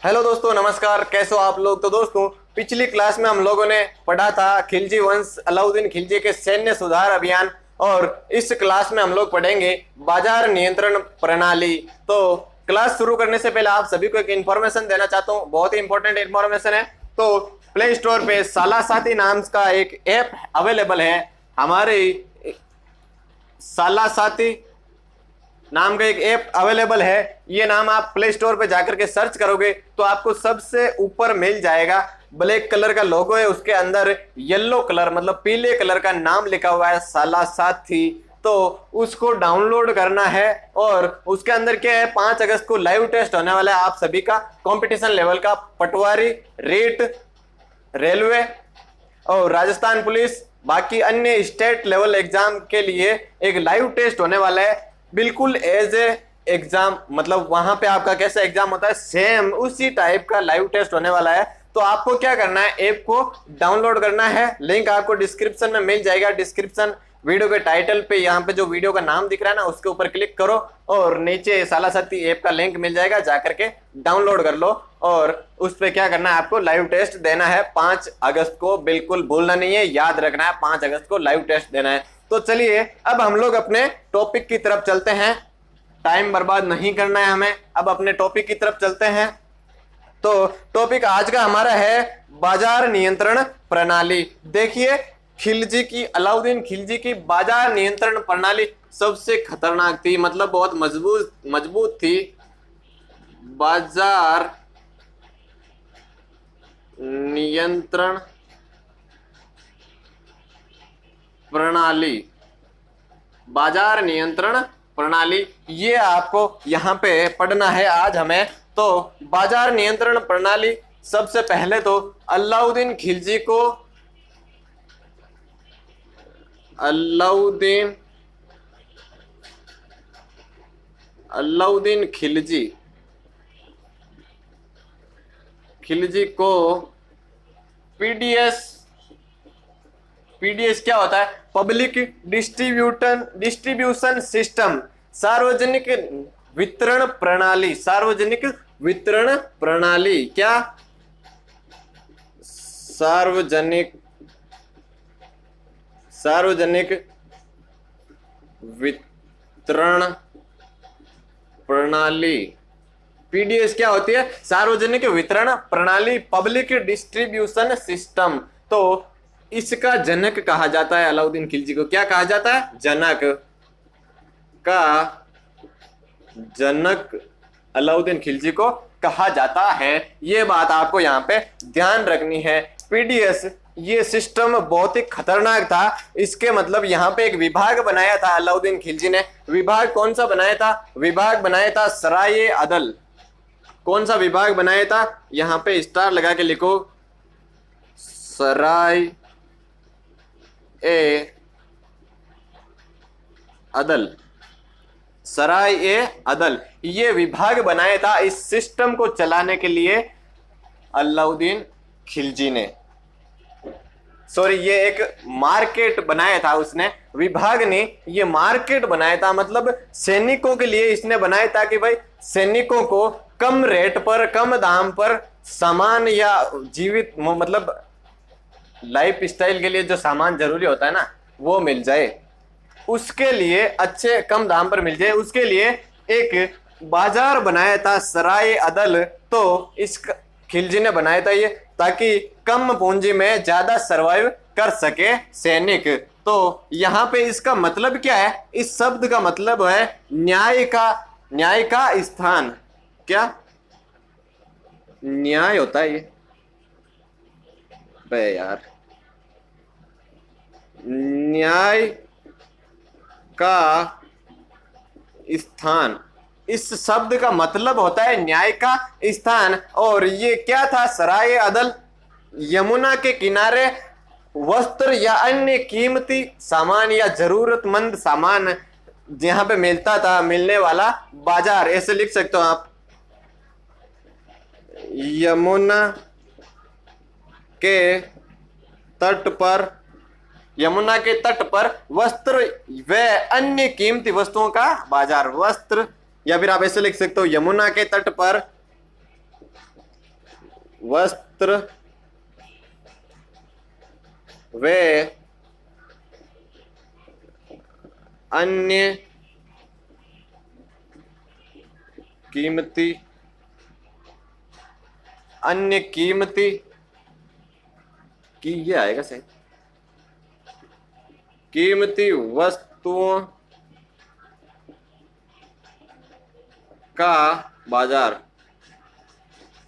Hello दोस्तों, नमस्कार। कैसे हो आप लोग। तो दोस्तों, पिछली क्लास में हम लोगों ने पढ़ा था खिलजी वंश अलाउद्दीन खिलजी के सैन्य सुधार अभियान, और इस क्लास में हम लोग पढ़ेंगे बाजार नियंत्रण प्रणाली। तो क्लास शुरू करने से पहले आप सभी को एक इन्फॉर्मेशन देना चाहता हूँ, बहुत ही इंपॉर्टेंट इन्फॉर्मेशन है। तो प्ले स्टोर पे साला साथी नाम का एक ऐप अवेलेबल है। हमारे साला साथी नाम का एक ऐप अवेलेबल है। ये नाम आप प्ले स्टोर पे जाकर के सर्च करोगे तो आपको सबसे ऊपर मिल जाएगा। ब्लैक कलर का लोगो है, उसके अंदर येलो कलर मतलब पीले कलर का नाम लिखा हुआ है साला साथी। तो उसको डाउनलोड करना है, और उसके अंदर क्या है, 5 अगस्त को लाइव टेस्ट होने वाला है आप सभी का, कंपटीशन लेवल का। पटवारी, रेट, रेलवे और राजस्थान पुलिस, बाकी अन्य स्टेट लेवल एग्जाम के लिए एक लाइव टेस्ट होने वाला है, बिल्कुल एज ए एग्जाम। मतलब वहां पे आपका कैसा एग्जाम होता है, सेम उसी टाइप का लाइव टेस्ट होने वाला है। तो आपको क्या करना है, ऐप को डाउनलोड करना है। लिंक आपको डिस्क्रिप्शन में मिल जाएगा। डिस्क्रिप्शन वीडियो के टाइटल पे, यहाँ पे जो वीडियो का नाम दिख रहा है ना, उसके ऊपर क्लिक करो और नीचे साला साथी ऐप का लिंक मिल जाएगा, जाकर के डाउनलोड कर लो। और उस पे क्या करना है, आपको लाइव टेस्ट देना है 5 अगस्त को। बिल्कुल भूलना नहीं है, याद रखना है, 5 अगस्त को लाइव टेस्ट देना है। तो चलिए अब हम लोग अपने टॉपिक की तरफ चलते हैं। टाइम बर्बाद नहीं करना है हमें, अब अपने टॉपिक की तरफ चलते हैं। तो टॉपिक आज का हमारा है बाजार नियंत्रण प्रणाली। देखिए, खिलजी की, अलाउद्दीन खिलजी की बाजार नियंत्रण प्रणाली सबसे खतरनाक थी, मतलब बहुत मजबूत थी। बाजार नियंत्रण प्रणाली, बाजार नियंत्रण प्रणाली, ये आपको यहां पे पढ़ना है आज हमें। तो बाजार नियंत्रण प्रणाली, सबसे पहले तो अलाउद्दीन खिलजी को, अलाउद्दीन खिलजी को पीडीएस क्या होता है, पब्लिक डिस्ट्रीब्यूशन सिस्टम, सार्वजनिक वितरण प्रणाली। सार्वजनिक वितरण प्रणाली क्या, सार्वजनिक वितरण प्रणाली। पीडीएस क्या होती है, सार्वजनिक वितरण प्रणाली, पब्लिक डिस्ट्रीब्यूशन सिस्टम। तो इसका जनक कहा जाता है अलाउद्दीन खिलजी को। क्या कहा जाता है, जनक अलाउद्दीन खिलजी को कहा जाता है। ये बात आपको यहाँ पे ध्यान रखनी है। पीडीएस ये सिस्टम बहुत ही खतरनाक था। इसके मतलब यहाँ पे एक विभाग बनाया था अलाउद्दीन खिलजी ने। विभाग कौन सा बनाया था, विभाग बनाया था सराय अदल। कौन सा विभाग बनाया था, यहाँ पे स्टार लगा के लिखो, सराय ए अदल। सराय ए अदल ये विभाग बनाया था इस सिस्टम को चलाने के लिए अलाउद्दीन खिलजी ने। सॉरी, ये एक मार्केट बनाया था उसने, विभाग ने ये मार्केट बनाया था। मतलब सैनिकों के लिए इसने बनाया था कि भाई सैनिकों को कम रेट पर, कम दाम पर सामान या जीवित मतलब लाइफ स्टाइल के लिए जो सामान जरूरी होता है ना, वो मिल जाए, उसके लिए अच्छे कम दाम पर मिल जाए, उसके लिए एक बाजार बनाया था सराय अदल। तो इस खिलजी ने बनाया था ये, ताकि कम पूंजी में ज्यादा सरवाइव कर सके सैनिक। तो यहाँ पे इसका मतलब क्या है, इस शब्द का मतलब है न्याय का स्थान। क्या न्याय होता है ये बे यार, न्याय का स्थान, इस शब्द का मतलब होता है न्याय का स्थान। और ये क्या था, सराय अदल, यमुना के किनारे वस्त्र या अन्य कीमती सामान या जरूरतमंद सामान जहां पे मिलता था, मिलने वाला बाजार, ऐसे लिख सकते हो आप, यमुना के तट पर, यमुना के तट पर वस्त्र व अन्य कीमती वस्तुओं का बाजार। वस्त्र, या फिर आप ऐसे लिख सकते हो, यमुना के तट पर वस्त्र वे अन्य कीमती की ये आएगा सही, कीमती वस्तुओं का बाजार,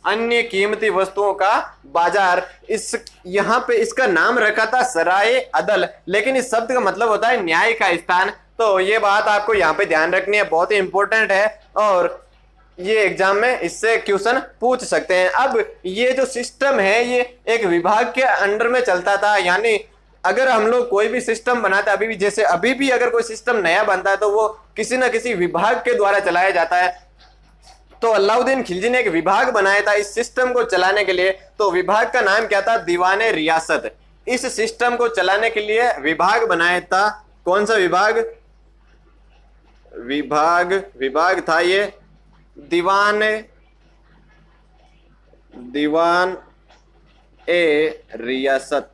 अन्य कीमती वस्तुओं का बाजार। इस यहाँ पे इसका नाम रखा था सराय अदल, लेकिन इस शब्द का मतलब होता है न्याय का स्थान। तो ये बात आपको यहाँ पे ध्यान रखनी है, बहुत ही इंपॉर्टेंट है और ये एग्जाम में इससे क्वेश्चन पूछ सकते हैं। अब ये जो सिस्टम है ये एक विभाग के अंडर में चलता था, यानी अगर हम लोग कोई भी सिस्टम बनाते, अभी भी जैसे अभी भी अगर कोई सिस्टम नया बनता है तो वो किसी ना किसी विभाग के द्वारा चलाया जाता है। तो अलाउद्दीन खिलजी ने एक विभाग बनाया था इस सिस्टम को चलाने के लिए। तो विभाग का नाम क्या था? दीवाने रियासत। इस सिस्टम को चलाने के लिए विभाग बनाया था। कौन सा विभाग? विभाग था ये दीवान ए रियासत।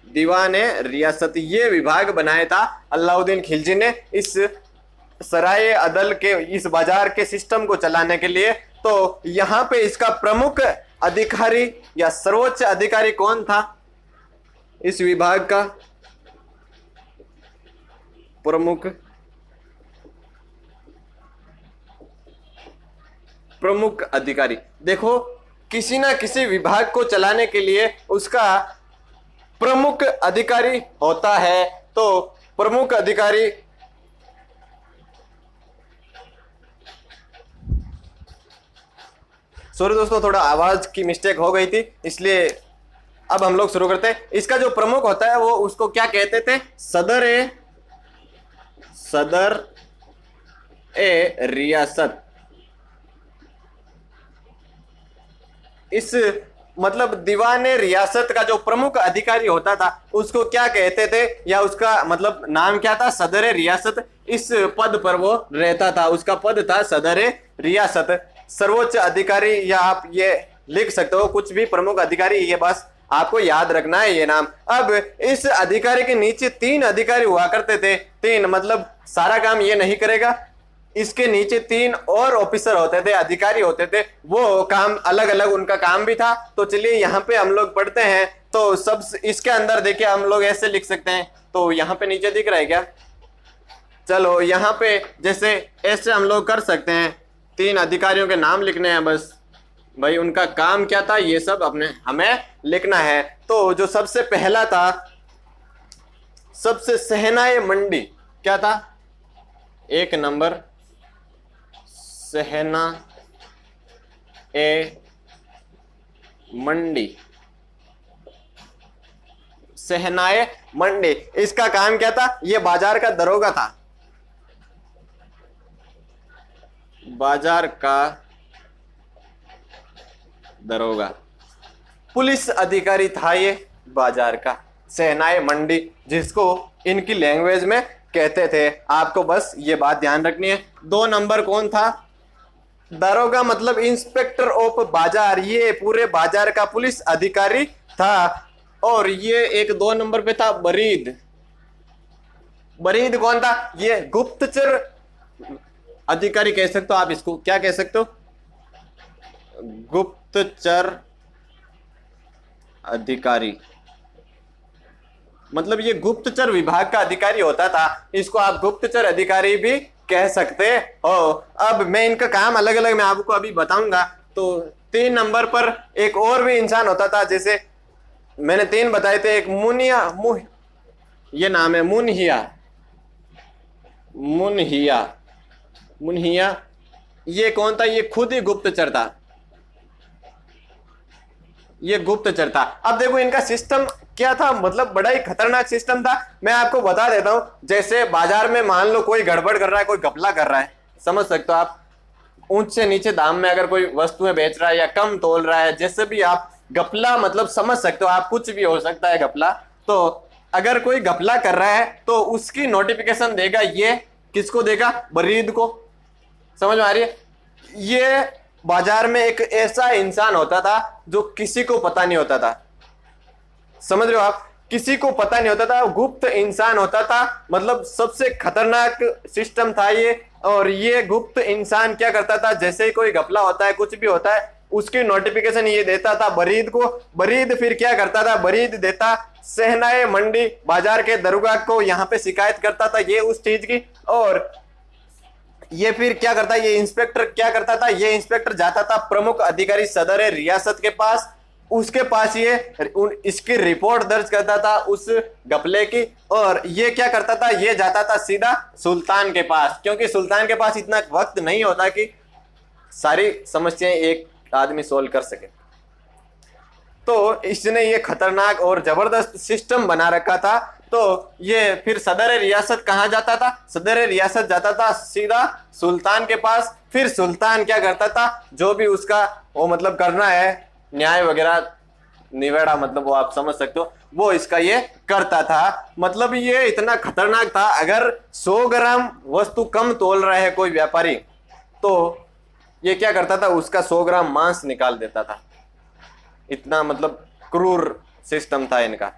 दीवान ए रियासत ये विभाग बनाया था अलाउद्दीन खिलजी ने इस सराय अदल के इस बाजार के सिस्टम को चलाने के लिए। तो यहां पे इसका प्रमुख अधिकारी या सर्वोच्च अधिकारी कौन था इस विभाग का? प्रमुख अधिकारी। देखो, किसी ना किसी विभाग को चलाने के लिए उसका प्रमुख अधिकारी होता है। तो प्रमुख अधिकारी सॉरी दोस्तों, थोड़ा आवाज की मिस्टेक हो गई थी, इसलिए अब हम लोग शुरू करते हैं। इसका जो प्रमुख होता है वो उसको क्या कहते थे? सदर ए रियासत। इस मतलब दीवान रियासत का जो प्रमुख अधिकारी होता था उसको क्या कहते थे, या उसका मतलब नाम क्या था? सदर रियासत। इस पद पर वो रहता था, उसका पद था सदर रियासत, सर्वोच्च अधिकारी, या आप ये लिख सकते हो कुछ भी, प्रमुख अधिकारी। ये बस आपको याद रखना है ये नाम। अब इस अधिकारी के नीचे 3 अधिकारी हुआ करते थे। 3 मतलब सारा काम ये नहीं करेगा, इसके नीचे 3 और ऑफिसर होते थे, अधिकारी होते थे, वो काम अलग अलग उनका काम भी था। तो चलिए यहाँ पे हम लोग पढ़ते हैं। तो सब इसके अंदर देखिए हम लोग ऐसे लिख सकते हैं। तो यहाँ पे नीचे दिख रहा है क्या? चलो यहाँ पे जैसे ऐसे हम लोग कर सकते हैं। 3 अधिकारियों के नाम लिखने हैं बस, भाई उनका काम क्या था ये सब अपने हमें लिखना है। तो जो सबसे पहला था, सबसे सहनाए मंडी क्या था? 1 नंबर सहना ए मंडी। सहनाए मंडी, इसका काम क्या था? ये बाजार का दरोगा था, बाजार का दरोगा। पुलिस अधिकारी था ये बाजार का, सहनाए मंडी जिसको इनकी लैंग्वेज में कहते थे। आपको बस ये बात ध्यान रखनी है। 2 नंबर कौन था? दरोगा मतलब इंस्पेक्टर ऑफ बाजार, ये पूरे बाजार का पुलिस अधिकारी था। और ये एक 2 नंबर पे था बरीद। बरीद कौन था? ये गुप्तचर अधिकारी कह सकते हो आप, इसको क्या कह सकते हो? गुप्तचर अधिकारी। मतलब ये गुप्तचर विभाग का अधिकारी होता था, इसको आप गुप्तचर अधिकारी भी कह सकते हो। अब मैं इनका काम अलग अलग मैं आपको अभी बताऊंगा। तो 3 नंबर पर एक और भी इंसान होता था, जैसे मैंने 3 बताए थे। एक मुनिया, ये नाम है मुनहिया। मुनहिया ये कौन था? ये खुद ही गुप्तचर था, ये गुप्तचर था। अब देखो इनका सिस्टम क्या था, मतलब बड़ा ही खतरनाक सिस्टम था। मैं आपको बता देता हूं। जैसे बाजार में मान लो कोई गड़बड़ कर रहा है, कोई घपला कर रहा है, समझ सकते हो आप। ऊंच से नीचे दाम में अगर कोई वस्तुएं बेच रहा है या कम तोल रहा है, जैसे भी आप घपला मतलब समझ सकते हो आप, कुछ भी हो सकता है घपला। तो अगर कोई घपला कर रहा है तो उसकी नोटिफिकेशन देगा, ये किसको देगा? बरीद को। समझ में आ रही है? ये बाजार में एक ऐसा इंसान होता था जो किसी को पता नहीं होता था। समझ रहे हो आप? किसी को पता नहीं होता था, गुप्त इंसान होता था, मतलब सबसे खतरनाक सिस्टम था ये। और ये गुप्त इंसान क्या करता था, जैसे ही कोई घपला होता है, कुछ भी होता है, उसकी नोटिफिकेशन ये देता था बरीद को। बरीद फिर क्या करता था, बरीद देता सहनाए मंडी बाजार के दरोगा को, यहाँ पे शिकायत करता था ये उस चीज की। और ये फिर क्या करता, ये इंस्पेक्टर क्या करता था, ये इंस्पेक्टर जाता था प्रमुख अधिकारी सदर रियासत के पास, उसके पास ये इसकी रिपोर्ट दर्ज करता था उस घपले की। और ये क्या करता था, ये जाता था सीधा सुल्तान के पास, क्योंकि सुल्तान के पास इतना वक्त नहीं होता कि सारी समस्याएं एक आदमी सोल्व कर सके। तो इसने ये खतरनाक और जबरदस्त सिस्टम बना रखा था। तो ये फिर सदर रियासत कहाँ जाता था, सदर रियासत जाता था सीधा सुल्तान के पास। फिर सुल्तान क्या करता था, जो भी उसका वो मतलब करना है, न्याय वगैरह निवेड़ा, मतलब वो आप समझ सकते हो, वो इसका ये करता था। मतलब ये इतना खतरनाक था, अगर 100 ग्राम वस्तु कम तोल रहा है कोई व्यापारी, तो ये क्या करता था, उसका 100 ग्राम मांस निकाल देता था। इतना मतलब क्रूर सिस्टम था इनका,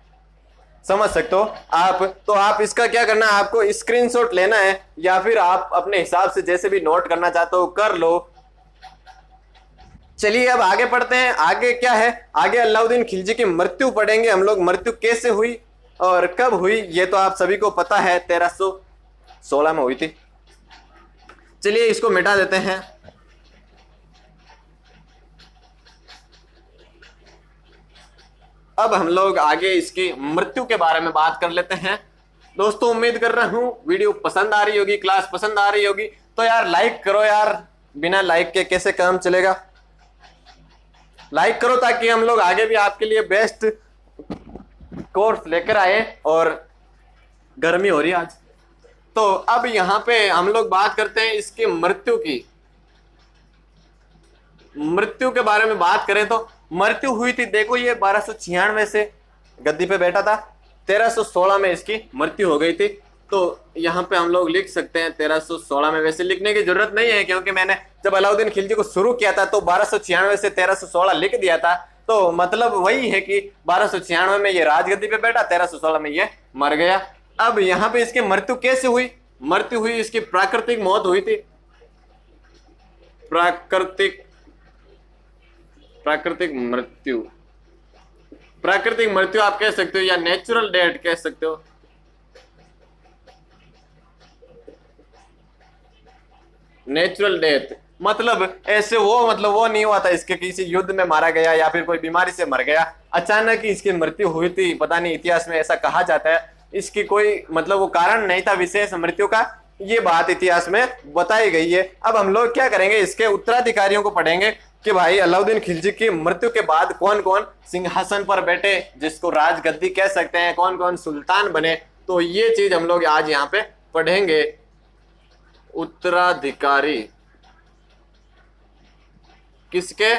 समझ सकते हो आप। तो आप इसका क्या करना है, आपको स्क्रीनशॉट लेना है, या फिर आप अपने हिसाब से जैसे भी नोट करना चाहते हो कर लो। चलिए अब आगे पढ़ते हैं। आगे क्या है, आगे अलाउद्दीन खिलजी की मृत्यु पढ़ेंगे हम लोग। मृत्यु कैसे हुई और कब हुई ये तो आप सभी को पता है, 1316 में हुई थी। चलिए इसको मिटा देते हैं। अब हम लोग आगे इसकी मृत्यु के बारे में बात कर लेते हैं। दोस्तों उम्मीद कर रहा हूं वीडियो पसंद आ रही होगी, क्लास पसंद आ रही होगी, तो यार लाइक करो यार, बिना लाइक के कैसे काम चलेगा। लाइक करो ताकि हम लोग आगे भी आपके लिए बेस्ट कोर्स लेकर आए। और गर्मी हो रही है आज। तो अब यहाँ पे हम लोग बात करते हैं इसकी मृत्यु की। मृत्यु के बारे में बात करें तो मृत्यु हुई थी, देखो ये 1296 से गद्दी पे बैठा था, 1316 में इसकी मृत्यु हो गई थी। तो यहाँ पे हम लोग लिख सकते हैं 1316 में। वैसे लिखने की जरूरत नहीं है, क्योंकि मैंने जब अलाउद्दीन खिलजी को शुरू किया था तो 1296 से 1316 लिख दिया था। तो मतलब वही है कि 1296 में ये राजगद्दी पे बैठा, 1316 में ये मर गया। अब यहाँ पे इसकी मृत्यु कैसे हुई, मृत्यु हुई इसकी प्राकृतिक मौत हुई थी। प्राकृतिक मृत्यु, प्राकृतिक मृत्यु आप कह सकते हो, या नेचुरल डेथ कह सकते हो। नेचुरल डेथ मतलब ऐसे वो नहीं हुआ था इसके किसी युद्ध में मारा गया या फिर कोई बीमारी से मर गया, अचानक ही इसकी मृत्यु हुई थी। पता नहीं, इतिहास में ऐसा कहा जाता है। इसकी कोई मतलब वो कारण नहीं था विशेष मृत्यु का, ये बात इतिहास में बताई गई है। अब हम लोग क्या करेंगे, इसके उत्तराधिकारियों को पढ़ेंगे कि भाई अलाउद्दीन खिलजी की मृत्यु के बाद कौन कौन सिंहासन पर बैठे, जिसको राजगद्दी कह सकते हैं, कौन कौन सुल्तान बने। तो ये चीज हम लोग आज यहाँ पे पढ़ेंगे। उत्तराधिकारी किसके,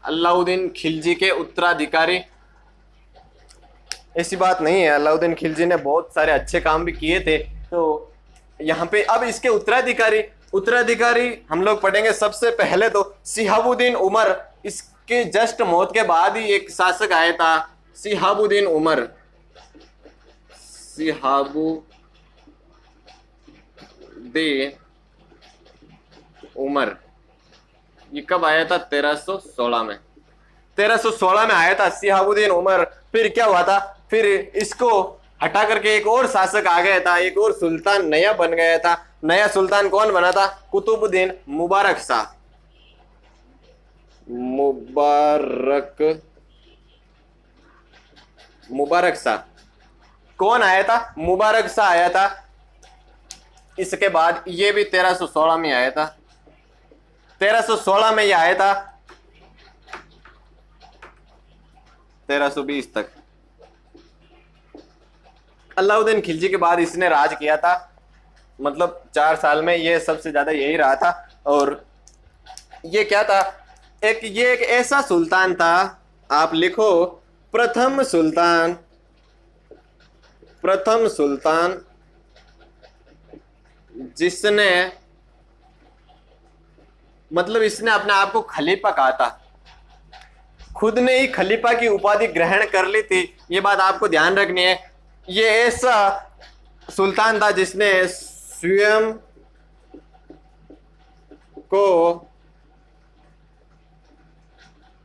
अलाउद्दीन खिलजी के उत्तराधिकारी। ऐसी बात नहीं है, अलाउद्दीन खिलजी ने बहुत सारे अच्छे काम भी किए थे। तो यहाँ पे अब इसके उत्तराधिकारी हम लोग पढ़ेंगे। सबसे पहले तो शिहाबुद्दीन उमर, इसके जस्ट मौत के बाद ही एक शासक आया था, शिहाबुद्दीन उमर। शिहाबुद्दीन उमर ये कब आया था, 1316 में। 1316 में आया था शिहाबुद्दीन उमर। फिर क्या हुआ था, फिर इसको हटा करके एक और शासक आ गया था, एक और सुल्तान नया बन गया था। नया सुल्तान कौन बना था, कुतुबुद्दीन मुबारक शाह। मुबारक शाह कौन आया था, मुबारक शाह आया था। इसके बाद ये भी 1316 में आया था, 1316 में ये आया था, 1320 तक। अलाउद्दीन खिलजी के बाद इसने राज किया था, मतलब 4 साल में ये सबसे ज्यादा यही रहा था। और ये क्या था, ये एक ऐसा सुल्तान था, आप लिखो प्रथम सुल्तान जिसने मतलब इसने अपने आप को खलीफा कहा था, खुद ने ही खलीफा की उपाधि ग्रहण कर ली थी। ये बात आपको ध्यान रखनी है। ये ऐसा सुल्तान था जिसने स्वयं को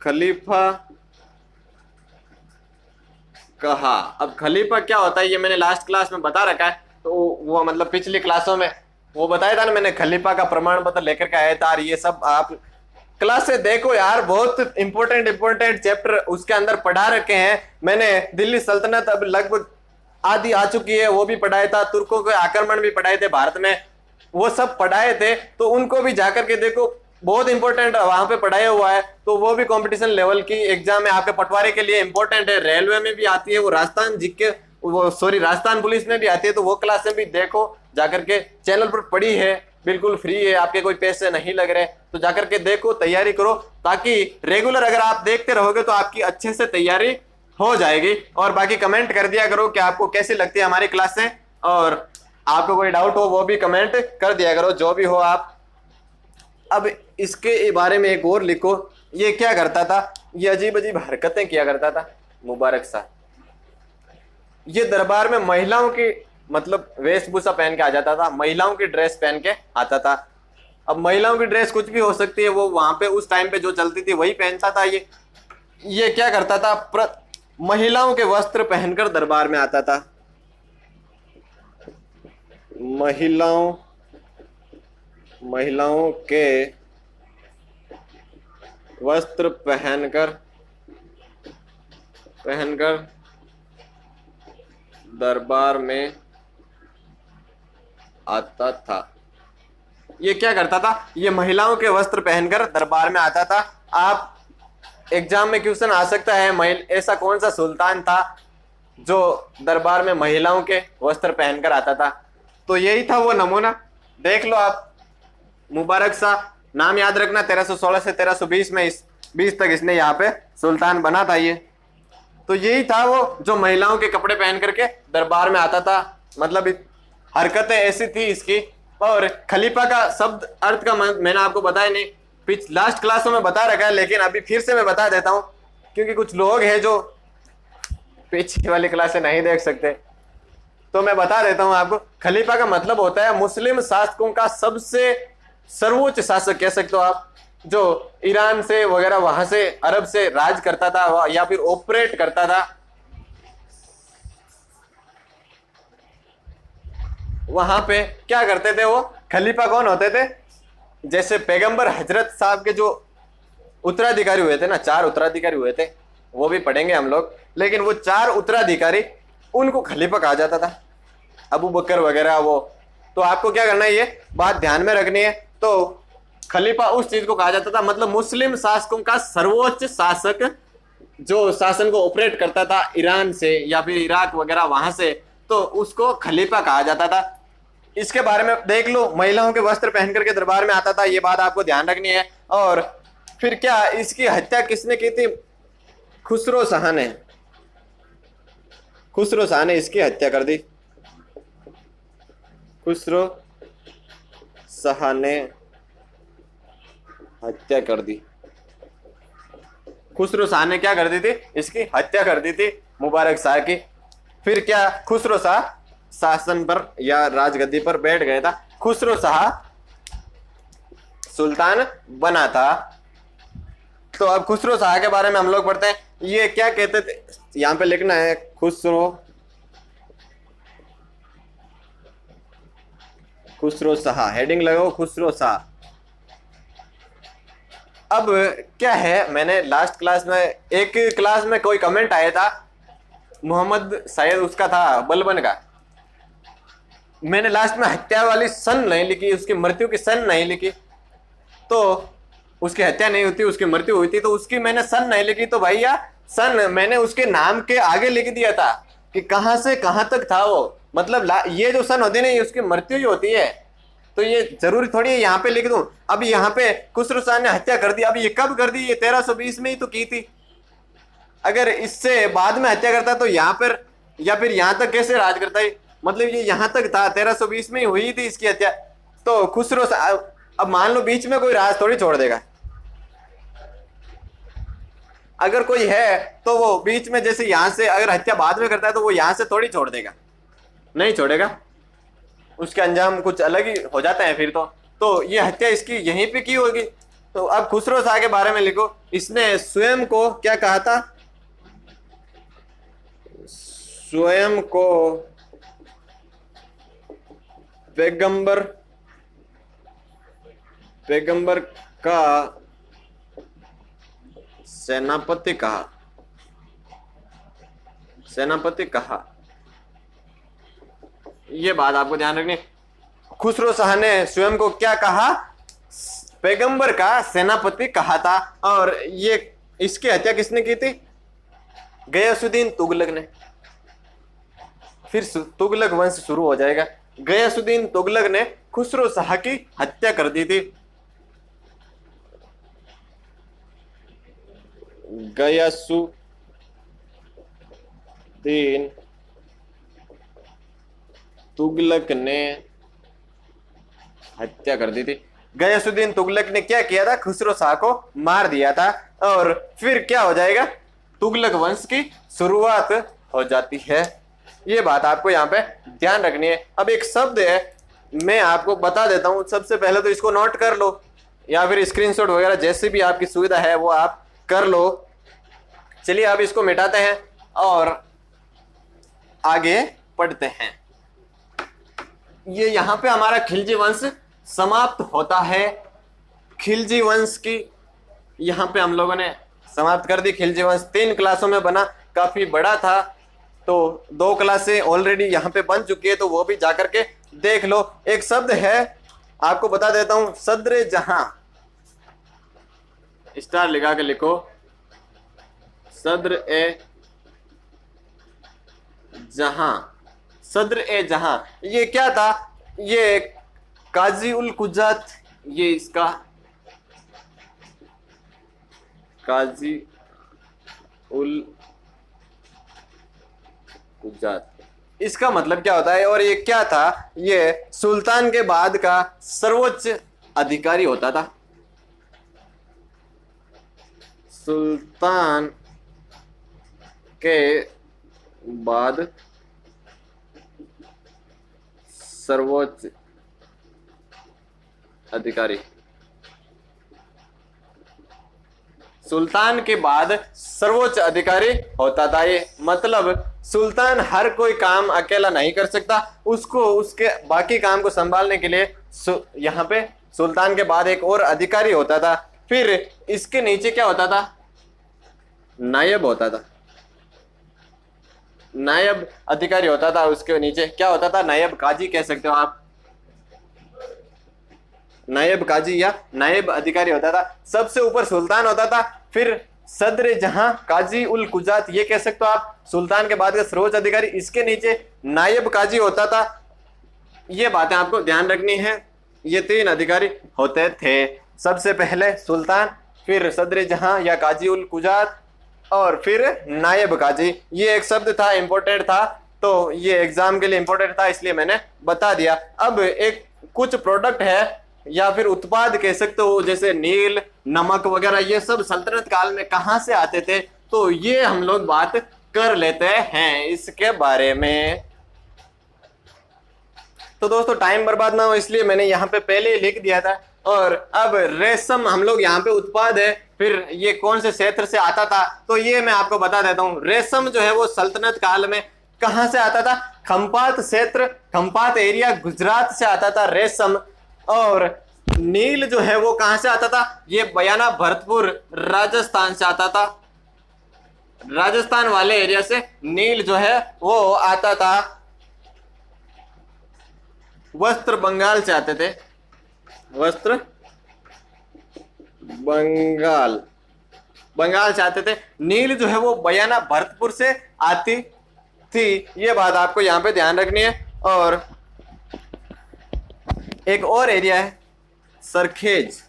खलीफा कहा। अब खलीफा क्या होता है ये मैंने लास्ट क्लास में बता रखा है, तो वो मतलब पिछली क्लासों में वो बताया था ना मैंने, खलीफा का प्रमाण पत्र लेकर के आया था। और ये सब आप क्लास से देखो यार, बहुत इंपॉर्टेंट चैप्टर उसके अंदर पढ़ा रखे हैं मैंने। दिल्ली सल्तनत अब लगभग आधी आ चुकी है, वो भी पढ़ाया था। तुर्कों के आक्रमण भी पढ़ाए थे भारत में, वो सब पढ़ाए थे, तो उनको भी जाकर के देखो, बहुत इंपॉर्टेंट वहां पे पढ़ाया हुआ है। तो वो भी कंपटीशन लेवल की एग्जाम है, आपके पटवारी के लिए इंपॉर्टेंट है। रेलवे में भी आती है वो, राजस्थान जीके वो सॉरी राजस्थान पुलिस में भी आती है, तो वो क्लासें भी देखो जाकर के, चैनल पर पढ़ी है, बिल्कुल फ्री है, आपके कोई पैसे नहीं लग रहे। तो जाकर के देखो, तैयारी करो, ताकि रेगुलर अगर आप देखते रहोगे तो आपकी अच्छे से तैयारी हो जाएगी। और बाकी कमेंट कर दिया करो कि आपको कैसी लगती है हमारी क्लासें, और आपको कोई डाउट हो वो भी कमेंट कर दिया करो, जो भी हो आप। अब इसके बारे में एक और लिखो, ये क्या करता था, ये अजीब अजीब हरकतें किया करता था मुबारक शाह। ये दरबार में महिलाओं की मतलब वेशभूषा पहन के आ जाता था, महिलाओं की ड्रेस पहन के आता था। अब महिलाओं की ड्रेस कुछ भी हो सकती है, वो वहां पे उस टाइम पे जो चलती थी वही पहनता था। ये क्या करता था, महिलाओं के वस्त्र पहनकर दरबार में आता था। महिलाओं के वस्त्र पहनकर दरबार में आता था। ये क्या करता था, ये महिलाओं के वस्त्र पहनकर दरबार में आता था। आप एग्जाम में क्वेश्चन आ सकता है, ऐसा कौन सा सुल्तान था जो दरबार में महिलाओं के वस्त्र पहनकर आता था? तो यही था वो नमूना, देख लो आप। मुबारक शाह, नाम याद रखना, 1316 से 1320 में 20 तक इसने यहाँ पे सुल्तान बना था ये। तो यही था वो जो महिलाओं के कपड़े पहन करके दरबार में आता था। मतलब हरकतें ऐसी थी इसकी। और खलीफा का शब्द अर्थ का मैंने आपको बताया नहीं, लास्ट क्लासों में बता रखा है, लेकिन अभी फिर से मैं बता देता हूँ, क्योंकि कुछ लोग हैं जो पीछे वाली क्लासें नहीं देख सकते, तो मैं बता देता हूँ आपको। खलीफा का मतलब होता है मुस्लिम शासकों का सबसे सर्वोच्च शासक कह सकते हो आप, जो ईरान से वगैरह वहां से अरब से राज करता था या फिर ऑपरेट करता था। वहां पे क्या करते थे वो खलीफा? कौन होते थे? जैसे पैगंबर हजरत साहब के जो उत्तराधिकारी हुए थे ना, 4 उत्तराधिकारी हुए थे, वो भी पढ़ेंगे हम लोग। लेकिन वो 4 उत्तराधिकारी, उनको खलीफा कहा जाता था, अबू बकर वगैरह वो। तो आपको क्या करना है, ये बात ध्यान में रखनी है। तो खलीफा उस चीज को कहा जाता था, मतलब मुस्लिम शासकों का सर्वोच्च शासक जो शासन को ऑपरेट करता था ईरान से या फिर इराक वगैरह वहां से, तो उसको खलीफा कहा जाता था। इसके बारे में देख लो, महिलाओं के वस्त्र पहन करके दरबार में आता था, ये बात आपको ध्यान रखनी है। और फिर क्या, इसकी हत्या किसने की थी? खुसरो शाह ने। खुसरो शाह ने इसकी हत्या कर दी। खुसरो शाह ने हत्या कर दी। खुसरो शाह ने क्या कर दी थी? इसकी हत्या कर दी थी मुबारक शाह की। फिर क्या, खुसरो शाह शासन पर या राजगद्दी पर बैठ गया था। खुसरो शाह सुल्तान बना था। तो अब खुसरो शाह के बारे में हम लोग पढ़ते हैं। ये क्या कहते थे, यहां पे लिखना है खुसरो शाह, हेडिंग लगाओ खुसरो शाह। अब क्या है, मैंने लास्ट क्लास में एक क्लास में कोई कमेंट आया था, मोहम्मद शायद उसका था बलबन का। मैंने लास्ट में हत्या वाली सन नहीं लिखी, उसकी मृत्यु की सन नहीं लिखी, तो उसकी हत्या नहीं होती, उसकी मृत्यु हुई थी, तो उसकी मैंने सन नहीं लिखी। तो भैया सन मैंने उसके नाम के आगे लिख दिया था कि कहां से कहां तक था वो। मतलब ये जो सन होती है ना, ये उसकी मृत्यु ही होती है। तो ये जरूरी थोड़ी है यहाँ पे लिख दूं। अब यहाँ पे खुसरो शाह ने हत्या कर दी। अब ये कब कर दी? ये 1320 में ही तो की थी। अगर इससे बाद में हत्या करता तो यहाँ पर या फिर यहाँ तक कैसे राज करता है? मतलब ये यहाँ तक था, 1320 में ही हुई थी इसकी हत्या। तो खुसरो शाह, अब मान लो बीच में कोई राज थोड़ी छोड़ देगा, अगर कोई है तो वो बीच में, जैसे यहां से अगर हत्या बाद में करता है तो वो यहां से थोड़ी छोड़ देगा, नहीं छोड़ेगा, उसके अंजाम कुछ अलग ही हो जाते हैं फिर तो ये हत्या इसकी यहीं पे की होगी। तो अब खुसरो शाह के बारे में लिखो, इसने स्वयं को क्या कहा था, स्वयं को पैगंबर का सेनापति कहा। ये बात आपको ध्यान रखनी, खुसरो शाह ने स्वयं को क्या कहा, पैगंबर का सेनापति कहा था। और ये इसकी हत्या किसने की थी, गयासुद्दीन तुगलक ने। फिर तुगलक वंश शुरू हो जाएगा। गयासुद्दीन तुगलक ने खुसरो शाह की हत्या कर दी थी। गयासुद्दीन तुगलक ने हत्या कर दी थी। गयासुद्दीन तुगलक ने क्या किया था, खुसरो शाह को मार दिया था। और फिर क्या हो जाएगा, तुगलक वंश की शुरुआत हो जाती है। ये बात आपको यहाँ पे ध्यान रखनी है। अब एक शब्द है, मैं आपको बता देता हूं, सबसे पहले तो इसको नोट कर लो या फिर स्क्रीनशॉट वगैरह जैसे भी आपकी सुविधा है वो आप कर लो। चलिए अब इसको मिटाते हैं और आगे पढ़ते हैं। ये यहाँ पे हमारा खिलजी वंश समाप्त होता है। खिलजी वंश की यहाँ पे हम लोगों ने समाप्त कर दी। खिलजी वंश 3 क्लासों में बना, काफी बड़ा था, तो 2 क्लासें ऑलरेडी यहाँ पे बन चुकी है, तो वो भी जाकर के देख लो। एक शब्द है आपको बता देता हूं, सद्र जहां, स्टार लगा के लिखो, सद्र ए जहां। सद्र ए जहां ये क्या था, ये काजी उल कुजात, ये इसका काजी उल कुजात, इसका मतलब क्या होता है और ये क्या था, ये सुल्तान के बाद का सर्वोच्च अधिकारी होता था। सुल्तान के बाद सर्वोच्च अधिकारी, सुल्तान के बाद सर्वोच्च अधिकारी होता था। ये मतलब सुल्तान हर कोई काम अकेला नहीं कर सकता, उसको उसके बाकी काम को संभालने के लिए यहाँ पे सुल्तान के बाद एक और अधिकारी होता था। फिर इसके नीचे क्या होता था, नायब होता था, नायब अधिकारी होता था। उसके नीचे क्या होता था, नायब काजी कह सकते हो आप, नायब काजी या नायब अधिकारी होता था। सबसे ऊपर सुल्तान होता था, फिर सदर जहां, काजी उल कुजात ये कह सकते हो आप, सुल्तान के बाद का सर्वोच्च अधिकारी, इसके नीचे नायब काजी होता था। ये बातें आपको ध्यान रखनी है। ये 3 अधिकारी होते थे, सबसे पहले सुल्तान, फिर सदर जहां या काजी उल कुजात, और फिर नायब काजी। ये एक शब्द था, इंपॉर्टेंट था, तो ये एग्जाम के लिए इंपॉर्टेंट था इसलिए मैंने बता दिया। अब एक कुछ प्रोडक्ट है या फिर उत्पाद कह सकते हो, जैसे नील, नमक वगैरह, ये सब सल्तनत काल में कहां से आते थे, तो ये हम लोग बात कर लेते हैं इसके बारे में। तो दोस्तों टाइम बर्बाद ना हो इसलिए मैंने यहाँ पे पहले ही लिख दिया था। और अब रेशम हम लोग यहाँ पे उत्पाद है, फिर ये कौन से क्षेत्र से आता था, तो ये मैं आपको बता देता हूँ। रेशम जो है वो सल्तनत काल में कहां से आता था, खंपात क्षेत्र, खंपात एरिया गुजरात से आता था रेशम। और नील जो है वो कहां से आता था, ये बयाना भरतपुर राजस्थान से आता था। राजस्थान वाले एरिया से नील जो है वो आता था। वस्त्र बंगाल से आते थे, वस्त्र बंगाल से आते थे। नील जो है वो बयाना भरतपुर से आती थी। ये बात आपको यहां पे ध्यान रखनी है। और एक और एरिया है सरखेज,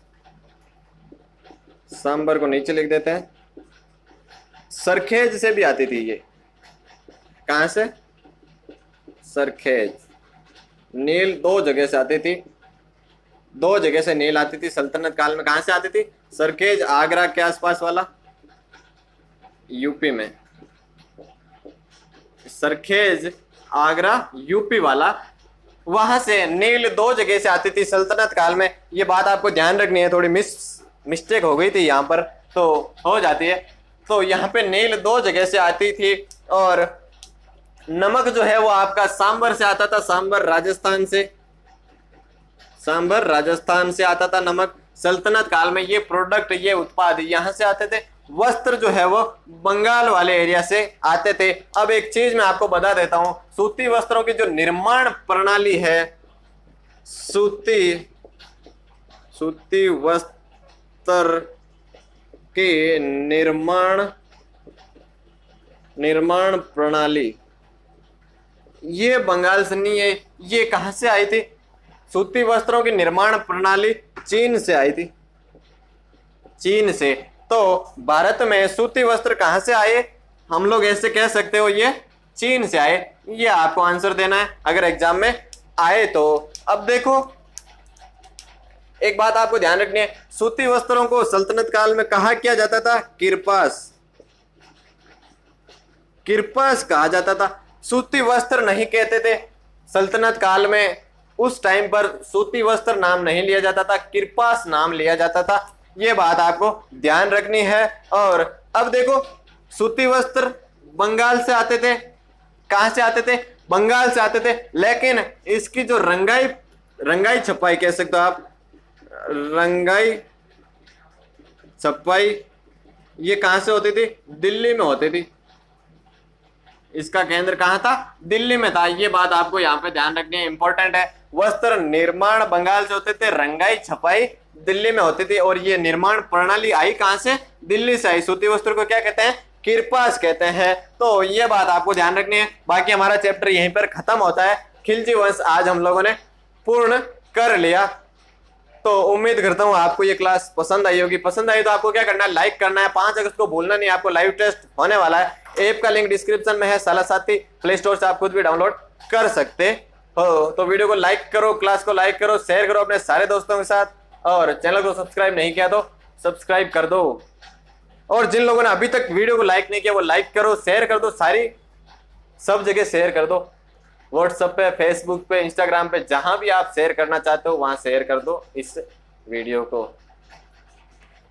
सांबर को नीचे लिख देते हैं, सरखेज से भी आती थी। ये कहां से, सरखेज। नील 2 जगह से आती थी, दो जगह से नील आती थी सल्तनत काल में। कहां से आती थी? सरखेज आगरा के आसपास वाला, यूपी में। सरखेज आगरा यूपी वाला, वहां से नील दो जगह से आती थी सल्तनत काल में। ये बात आपको ध्यान रखनी है, थोड़ी मिस्टेक हो गई थी यहाँ पर, तो हो जाती है। तो यहाँ पे नील दो जगह से आती थी, और नमक जो है वो आपका सांबर से आता था, सांबर राजस्थान से, सांबर राजस्थान से आता था नमक। सल्तनत काल में ये प्रोडक्ट, ये उत्पाद यहाँ से आते थे। वस्त्र जो है वो बंगाल वाले एरिया से आते थे। अब एक चीज मैं आपको बता देता हूं, सूती वस्त्रों की जो निर्माण प्रणाली है, सूती वस्त्र की निर्माण प्रणाली, ये बंगाल से नहीं है। ये कहां से आई थी? सूती वस्त्रों की निर्माण प्रणाली चीन से आई थी, चीन से। तो भारत में सूती वस्त्र कहां से आए? हम लोग ऐसे कह सकते हो ये चीन से आए। ये आपको आंसर देना है अगर एग्जाम में आए तो। अब देखो एक बात आपको ध्यान रखनी है, सूती वस्त्रों को सल्तनत काल में कहा किया जाता था? किरपास, किरपास कहा जाता था। सूती वस्त्र नहीं कहते थे सल्तनत काल में। उस टाइम पर सूती वस्त्र नाम नहीं लिया जाता था, किरपास नाम लिया जाता था। ये बात आपको ध्यान रखनी है। और अब देखो, सूती वस्त्र बंगाल से आते थे। कहां से आते थे? बंगाल से आते थे। लेकिन इसकी जो रंगाई छपाई कह सकते हो आप, रंगाई छपाई, ये कहां से होती थी? दिल्ली में होती थी। इसका केंद्र कहां था? दिल्ली में था। ये बात आपको यहाँ पे ध्यान रखनी है, इंपॉर्टेंट है। वस्त्र निर्माण बंगाल से होते थे, रंगाई छपाई दिल्ली में होती थी। और ये निर्माण प्रणाली आई कहां से? दिल्ली से आई। सूती वस्त्र को क्या कहते हैं? किरपास कहते हैं। तो ये बात आपको ध्यान रखनी है। बाकी हमारा चैप्टर यहीं पर खत्म होता है। खिलजी वंश आज हम लोगों ने पूर्ण कर लिया। तो उम्मीद करता हूं आपको ये क्लास पसंद आई होगी। पसंद आई तो आपको क्या करना है? लाइक करना है। 5 अगस्त को भूलना नहीं, आपको लाइव टेस्ट होने वाला है। ऐप का लिंक डिस्क्रिप्शन में है, साला साथी प्ले स्टोर से आप खुद भी डाउनलोड कर सकते हो। तो वीडियो को लाइक करो, क्लास को लाइक करो, शेयर करो अपने सारे दोस्तों के साथ, और चैनल को सब्सक्राइब नहीं किया तो सब्सक्राइब कर दो। और जिन लोगों ने अभी तक वीडियो को लाइक नहीं किया वो लाइक करो, शेयर कर दो, सब जगह शेयर कर दो। व्हाट्सएप पे, फेसबुक पे, इंस्टाग्राम पे, जहां भी आप शेयर करना चाहते हो वहां शेयर कर दो इस वीडियो को।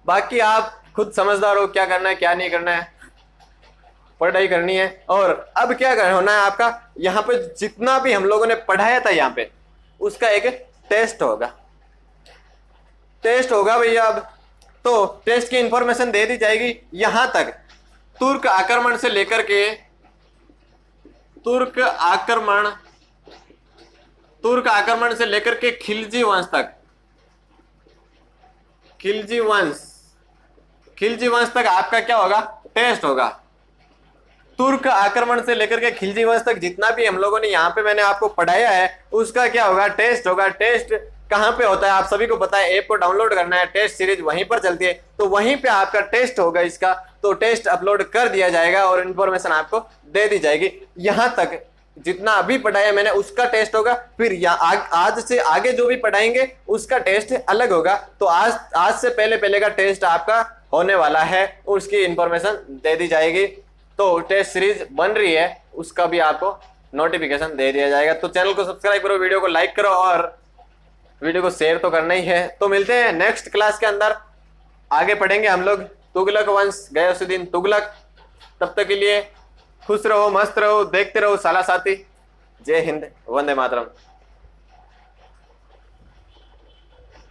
बाकी आप खुद समझदार हो, क्या करना है क्या नहीं करना है। पढ़ाई करनी है। और अब क्या होना है आपका, यहाँ पे जितना भी हम लोगों ने पढ़ाया था यहाँ पे, उसका एक टेस्ट होगा। टेस्ट होगा भैया। अब तो टेस्ट की इंफॉर्मेशन दे दी जाएगी। यहां तक तुर्क आक्रमण से लेकर के खिलजी वंश तक, खिलजी वंश तक आपका क्या होगा? टेस्ट होगा। तुर्क आक्रमण से लेकर के खिलजी वंश तक जितना भी हम लोगों ने यहाँ पे मैंने आपको पढ़ाया है, उसका क्या होगा? टेस्ट होगा। टेस्ट कहाँ पे होता है आप सभी को पता है। ऐप को डाउनलोड करना है, टेस्ट सीरीज वहीं पर चलती है, तो वहीं पे आपका टेस्ट होगा इसका। तो टेस्ट अपलोड कर दिया जाएगा और इन्फॉर्मेशन आपको दे दी जाएगी। यहाँ तक जितना अभी पढ़ाया मैंने उसका टेस्ट होगा। फिर आज से आगे जो भी पढ़ाएंगे उसका टेस्ट अलग होगा। तो आज से पहले का टेस्ट आपका होने वाला है, उसकी इंफॉर्मेशन दे दी जाएगी। तो टेस्ट सीरीज बन रही है, उसका भी आपको नोटिफिकेशन दे दिया जाएगा। तो चैनल को सब्सक्राइब करो, वीडियो को लाइक करो, और वीडियो को शेयर तो करना ही है। तो मिलते हैं नेक्स्ट क्लास के अंदर, आगे पढ़ेंगे हम लोग तुगलक वंश, गयासुद्दीन तुगलक। तब तक के लिए खुश रहो, मस्त रहो, देखते रहो साला साथी। जय हिंद, वंदे मातरम।